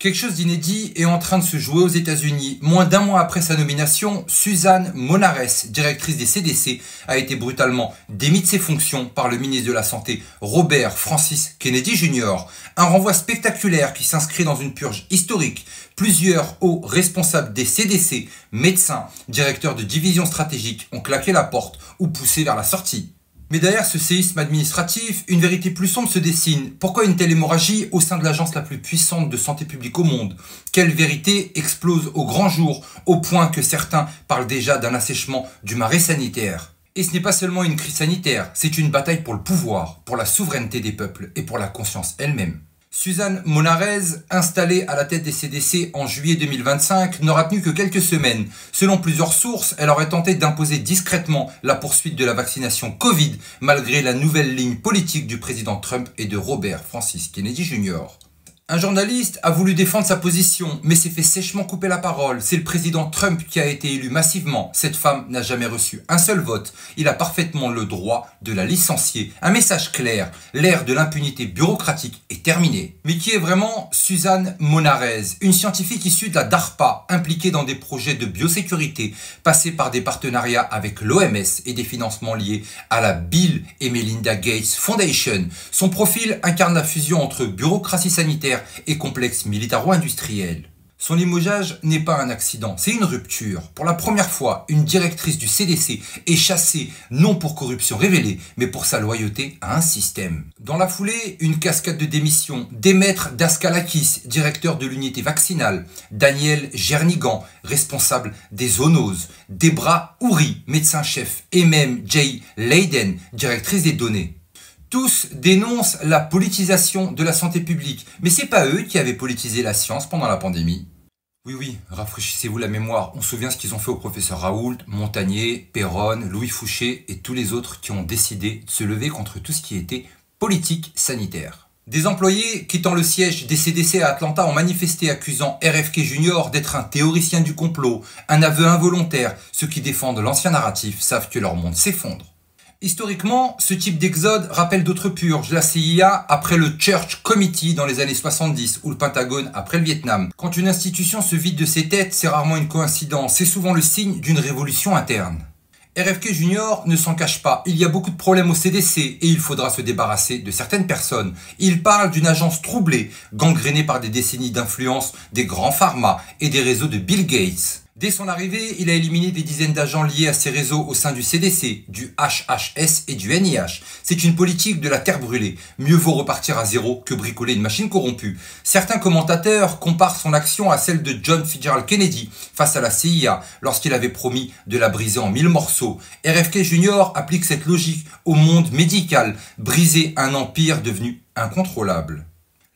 Quelque chose d'inédit est en train de se jouer aux États-Unis. Moins d'un mois après sa nomination, Suzanne Monares, directrice des CDC, a été brutalement démise de ses fonctions par le ministre de la Santé, Robert Francis Kennedy Jr. Un renvoi spectaculaire qui s'inscrit dans une purge historique. Plusieurs hauts responsables des CDC, médecins, directeurs de division stratégique, ont claqué la porte ou poussé vers la sortie. Mais derrière ce séisme administratif, une vérité plus sombre se dessine. Pourquoi une telle hémorragie au sein de l'agence la plus puissante de santé publique au monde? Quelle vérité explose au grand jour, au point que certains parlent déjà d'un assèchement du marais sanitaire? Et ce n'est pas seulement une crise sanitaire, c'est une bataille pour le pouvoir, pour la souveraineté des peuples et pour la conscience elle-même. Suzanne Monares, installée à la tête des CDC en juillet 2025, n'aura tenu que quelques semaines. Selon plusieurs sources, elle aurait tenté d'imposer discrètement la poursuite de la vaccination Covid, malgré la nouvelle ligne politique du président Trump et de Robert Francis Kennedy Jr. Un journaliste a voulu défendre sa position, mais s'est fait sèchement couper la parole. C'est le président Trump qui a été élu massivement. Cette femme n'a jamais reçu un seul vote. Il a parfaitement le droit de la licencier. Un message clair, l'ère de l'impunité bureaucratique est terminée. Mais qui est vraiment Suzanne Monares? Une scientifique issue de la DARPA, impliquée dans des projets de biosécurité, passée par des partenariats avec l'OMS et des financements liés à la Bill et Melinda Gates Foundation. Son profil incarne la fusion entre bureaucratie sanitaire et complexe militaro-industriel. Son limogeage n'est pas un accident, c'est une rupture. Pour la première fois, une directrice du CDC est chassée, non pour corruption révélée, mais pour sa loyauté à un système. Dans la foulée, une cascade de démissions. Demetr Daskalakis, directeur de l'unité vaccinale. Daniel Jernigan, responsable des zoonoses. Debra Ouri, médecin-chef. Et même Jay Leiden, directrice des données. Tous dénoncent la politisation de la santé publique. Mais c'est pas eux qui avaient politisé la science pendant la pandémie. Oui, rafraîchissez-vous la mémoire. On se souvient ce qu'ils ont fait au professeur Raoult, Montagnier, Perron, Louis Fouché et tous les autres qui ont décidé de se lever contre tout ce qui était politique sanitaire. Des employés quittant le siège des CDC à Atlanta ont manifesté accusant RFK Jr. d'être un théoricien du complot, un aveu involontaire. Ceux qui défendent l'ancien narratif savent que leur monde s'effondre. Historiquement, ce type d'exode rappelle d'autres purges, la CIA après le Church Committee dans les années 70 ou le Pentagone après le Vietnam. Quand une institution se vide de ses têtes, c'est rarement une coïncidence, c'est souvent le signe d'une révolution interne. RFK Jr. ne s'en cache pas, il y a beaucoup de problèmes au CDC et il faudra se débarrasser de certaines personnes. Il parle d'une agence troublée, gangrénée par des décennies d'influence des grands pharma et des réseaux de Bill Gates. Dès son arrivée, il a éliminé des dizaines d'agents liés à ces réseaux au sein du CDC, du HHS et du NIH. C'est une politique de la terre brûlée. Mieux vaut repartir à zéro que bricoler une machine corrompue. Certains commentateurs comparent son action à celle de John Fitzgerald Kennedy face à la CIA lorsqu'il avait promis de la briser en 1000 morceaux. RFK Jr. applique cette logique au monde médical, briser un empire devenu incontrôlable.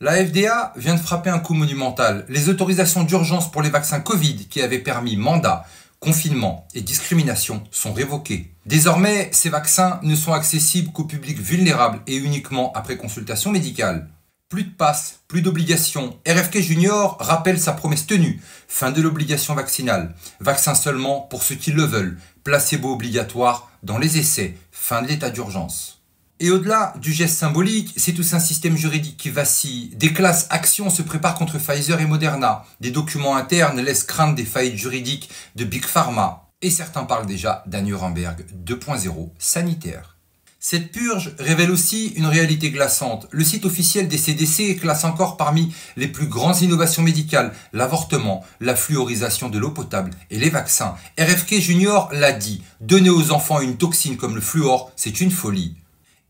La FDA vient de frapper un coup monumental. Les autorisations d'urgence pour les vaccins Covid qui avaient permis mandat, confinement et discrimination sont révoquées. Désormais, ces vaccins ne sont accessibles qu'au public vulnérable et uniquement après consultation médicale. Plus de passe, plus d'obligations. RFK Jr. rappelle sa promesse tenue. Fin de l'obligation vaccinale. Vaccin seulement pour ceux qui le veulent. Placebo obligatoire dans les essais. Fin de l'état d'urgence. Et au-delà du geste symbolique, c'est tout un système juridique qui vacille. Des classes actions se préparent contre Pfizer et Moderna. Des documents internes laissent craindre des faillites juridiques de Big Pharma. Et certains parlent déjà d'un Nuremberg 2.0 sanitaire. Cette purge révèle aussi une réalité glaçante. Le site officiel des CDC classe encore parmi les plus grandes innovations médicales l'avortement, la fluorisation de l'eau potable et les vaccins. RFK Jr. l'a dit, donner aux enfants une toxine comme le fluor, c'est une folie.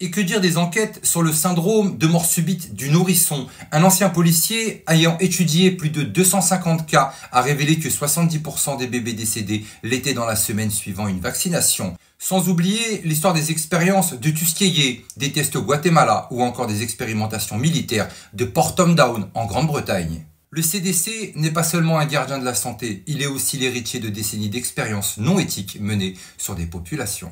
Et que dire des enquêtes sur le syndrome de mort subite du nourrisson? Un ancien policier ayant étudié plus de 250 cas a révélé que 70% des bébés décédés l'étaient dans la semaine suivant une vaccination. Sans oublier l'histoire des expériences de Tuskegee, des tests au Guatemala ou encore des expérimentations militaires de Porthom Down en Grande-Bretagne. Le CDC n'est pas seulement un gardien de la santé, il est aussi l'héritier de décennies d'expériences non éthiques menées sur des populations.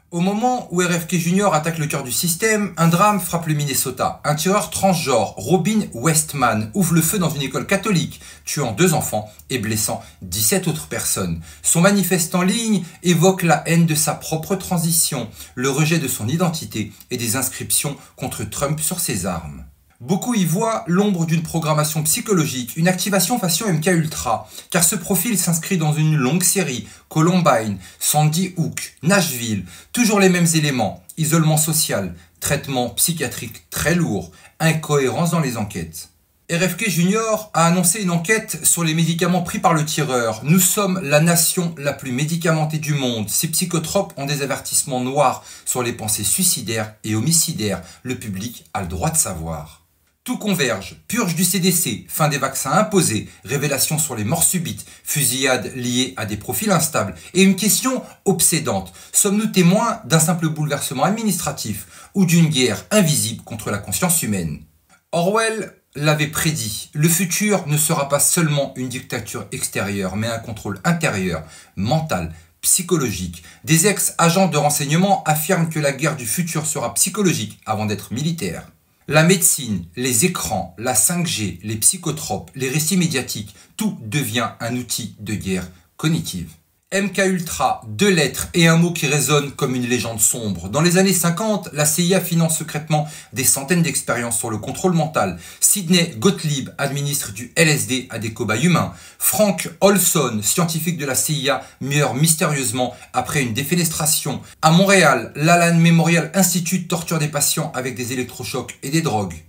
Au moment où RFK Jr. attaque le cœur du système, un drame frappe le Minnesota. Un tireur transgenre, Robin Westman, ouvre le feu dans une école catholique, tuant 2 enfants et blessant 17 autres personnes. Son manifeste en ligne évoque la haine de sa propre transition, le rejet de son identité et des inscriptions contre Trump sur ses armes. Beaucoup y voient l'ombre d'une programmation psychologique, une activation facion MKUltra, car ce profil s'inscrit dans une longue série, Columbine, Sandy Hook, Nashville, toujours les mêmes éléments, isolement social, traitement psychiatrique très lourd, incohérence dans les enquêtes. RFK Junior a annoncé une enquête sur les médicaments pris par le tireur. Nous sommes la nation la plus médicamentée du monde. Ces psychotropes ont des avertissements noirs sur les pensées suicidaires et homicidaires. Le public a le droit de savoir. Tout converge, purge du CDC, fin des vaccins imposés, révélations sur les morts subites, fusillades liées à des profils instables et une question obsédante. Sommes-nous témoins d'un simple bouleversement administratif ou d'une guerre invisible contre la conscience humaine? Orwell l'avait prédit, le futur ne sera pas seulement une dictature extérieure, mais un contrôle intérieur, mental, psychologique. Des ex-agents de renseignement affirment que la guerre du futur sera psychologique avant d'être militaire. La médecine, les écrans, la 5G, les psychotropes, les récits médiatiques, tout devient un outil de guerre cognitive. MKUltra, 2 lettres et un mot qui résonne comme une légende sombre. Dans les années 50, la CIA finance secrètement des centaines d'expériences sur le contrôle mental. Sidney Gottlieb administre du LSD à des cobayes humains. Frank Olson, scientifique de la CIA, meurt mystérieusement après une défenestration. À Montréal, l'Allan Memorial Institute torture des patients avec des électrochocs et des drogues.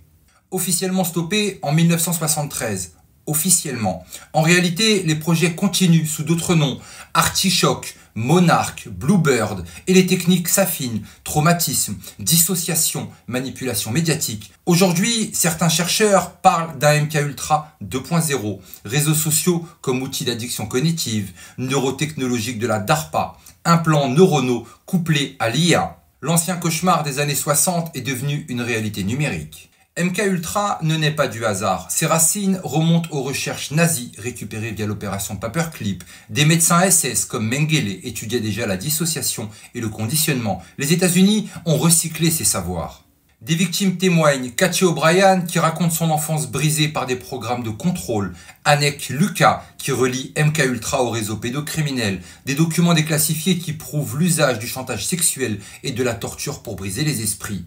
Officiellement stoppé en 1973. Officiellement. En réalité, les projets continuent sous d'autres noms. Artichoke, Monarch, Bluebird, et les techniques s'affinent. Traumatisme, dissociation, manipulation médiatique. Aujourd'hui, certains chercheurs parlent d'un MKUltra 2.0. Réseaux sociaux comme outils d'addiction cognitive, neurotechnologique de la DARPA, implants neuronaux couplés à l'IA. L'ancien cauchemar des années 60 est devenu une réalité numérique. MKUltra ne naît pas du hasard. Ses racines remontent aux recherches nazies récupérées via l'opération Paperclip. Des médecins SS comme Mengele étudiaient déjà la dissociation et le conditionnement. Les États-Unis ont recyclé ces savoirs. Des victimes témoignent. Katie O'Brien qui raconte son enfance brisée par des programmes de contrôle. Anek Lucas qui relie MKUltra au réseau pédocriminel. Des documents déclassifiés qui prouvent l'usage du chantage sexuel et de la torture pour briser les esprits.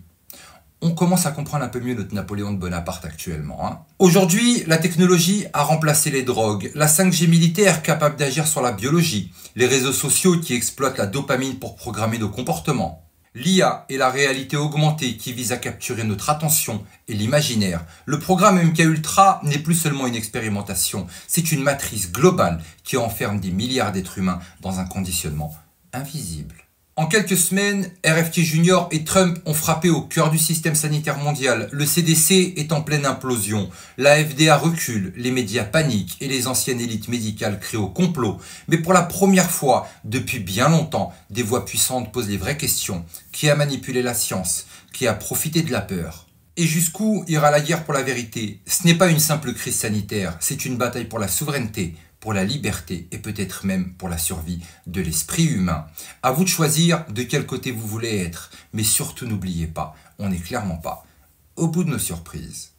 On commence à comprendre un peu mieux notre Napoléon de Bonaparte actuellement. Aujourd'hui, la technologie a remplacé les drogues, la 5G militaire capable d'agir sur la biologie, les réseaux sociaux qui exploitent la dopamine pour programmer nos comportements, l'IA et la réalité augmentée qui vise à capturer notre attention et l'imaginaire. Le programme MKUltra n'est plus seulement une expérimentation, c'est une matrice globale qui enferme des milliards d'êtres humains dans un conditionnement invisible. En quelques semaines, RFK Junior et Trump ont frappé au cœur du système sanitaire mondial. Le CDC est en pleine implosion. La FDA recule, les médias paniquent et les anciennes élites médicales crient au complot. Mais pour la première fois depuis bien longtemps, des voix puissantes posent les vraies questions. Qui a manipulé la science? Qui a profité de la peur? Et jusqu'où ira la guerre pour la vérité? Ce n'est pas une simple crise sanitaire, c'est une bataille pour la souveraineté, pour la liberté et peut-être même pour la survie de l'esprit humain. À vous de choisir de quel côté vous voulez être, mais surtout n'oubliez pas, on n'est clairement pas au bout de nos surprises.